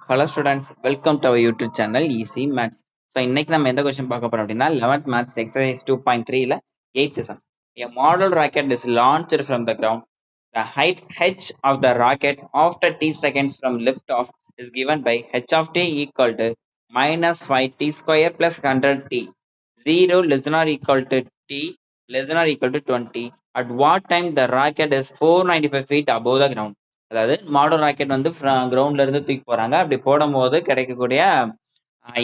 Hello students, welcome to our YouTube channel Easy Maths. So இன்னைக்கு நம்ம எந்த question பார்க்க போறோம் அப்படின்னா 11th Maths exercise 2.3ல 8th sum. A model rocket is launched from the ground. The height h of the rocket after t seconds from liftoff is given by h of t equal to minus 5t square plus 100t. 0 less than or equal to t less than or equal to 20. At what time the rocket is 495 feet above the ground? அதாவது model rocket வந்து கிரவுண்ட்ல இருந்து தூக்கி போறாங்க. அப்படி போடும்போது கிடைக்கக்கூடிய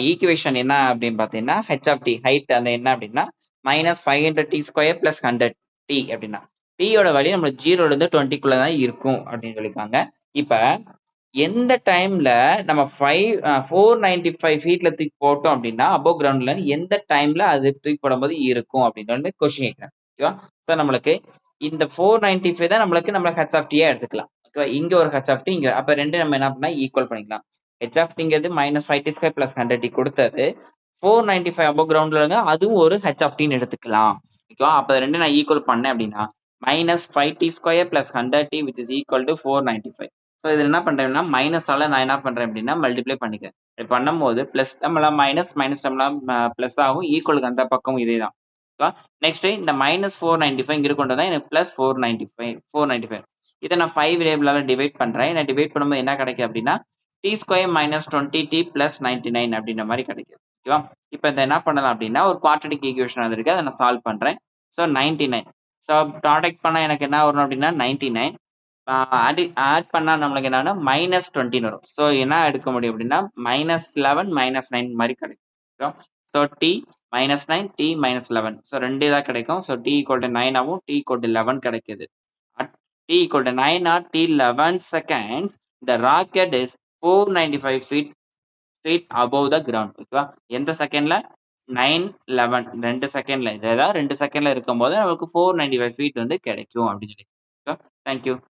equation என்ன அப்படின்னு பாத்தீங்கன்னா ஹெச் ஆஃப் டி ஹைட் அந்த என்ன அப்படின்னா -500t² + 100t அப்படின்னா டீயோட வேல்யூ நம்ம 0ல இருந்து 20க்குள்ள தான் இருக்கும் அப்படின்னு சொல்லியிருக்காங்க. இப்ப எந்த டைம்ல நம்ம 495 ஃபீட்ல தூக்கி போட்டோம் அப்படின்னா அபோவ் கிரவுண்ட்ல எந்த டைம்ல அது தூக்கி போடும்போது இருக்கும் அப்படின்னு வந்து கொஸ்டின் கேட்கிறேன். ஓகேவா? ஸோ நம்மளுக்கு இந்த 495 தான் நம்மளுக்கு ஹெச் ஆஃப் டியா எடுத்துக்கலாம். ஓகேவா? இங்க ஒரு ஹெச் ஆஃப் டி இங்க அப்ப ரெண்டு நம்ம என்ன பண்ணா ஈக்குவல் பண்ணிக்கலாம். ஹெச் ஆஃப் டிங்கிறது -5t² + 100t கொடுத்தது 495 அபோவ் கிரவுண்ட்ல இருந்து அதுவும் ஒரு ஹெச் ஆஃப் டின்னு எடுத்துக்கலாம். ஓகேவா? அப்ப ரெண்டு நான் ஈக்குவல் பண்ணேன் அப்படின்னா -5t² + 100t which is equal to 495. So இது என்ன பண்றேன்னா மைனஸால நான் என்ன பண்றேன் அப்படின்னா மல்டிப்ளை பண்ணிக்கிறேன். இது பண்ணும்போது பிளஸ் டம்லாம் மைனஸ் மைனஸ் டம்லாம் பிளஸ் ஆகும். ஈக்குவலுக்கு அந்த பக்கம் இதே தான். நெக்ஸ்ட் இந்த -495 இங்க கொண்டு வந்தா எனக்கு +495 இதை நான் 5 வேரியபிளால டிவைட் பண்றேன். நான் டிவைட் பண்ணும்போது என்ன கிடைக்கும் அப்படின்னா t² - 20t + 99 அப்படின்ற மாதிரி கிடைக்கும். ஓகேவா? இப்போ இதை என்ன பண்ணலாம் அப்படின்னா ஒரு குவாட்ரடிக் ஈக்குவேஷன் வந்திருக்கு, அதை நான் சால்வ் பண்றேன். ஸோ 99 ஸோ ப்ராடக்ட் பண்ணா எனக்கு என்ன வரும் அப்படின்னா 99 ஆட் பண்ணா நம்மளுக்கு என்னன்னா -20 வரும். ஸோ என்ன எடுக்க முடியும் அப்படின்னா -11 -9 மாதிரி கிடைக்கும். ஸோ t -9 t -11 ஸோ ரெண்டு இதாக கிடைக்கும். ஸோ t = 9 ஆகும், t = 11 கிடைக்குது. At t = 9 or t 11 seconds the rocket is 495 feet above the ground. ஓகேவா? எந்த செகண்ட்ல 9-11 2 செகண்ட்ல, இதான் 2 செகண்ட்ல இருக்கும்போது நமக்கு 495 feet வந்து கிடைக்கும் அப்படின்னு சொல்லி. தேங்க்யூ.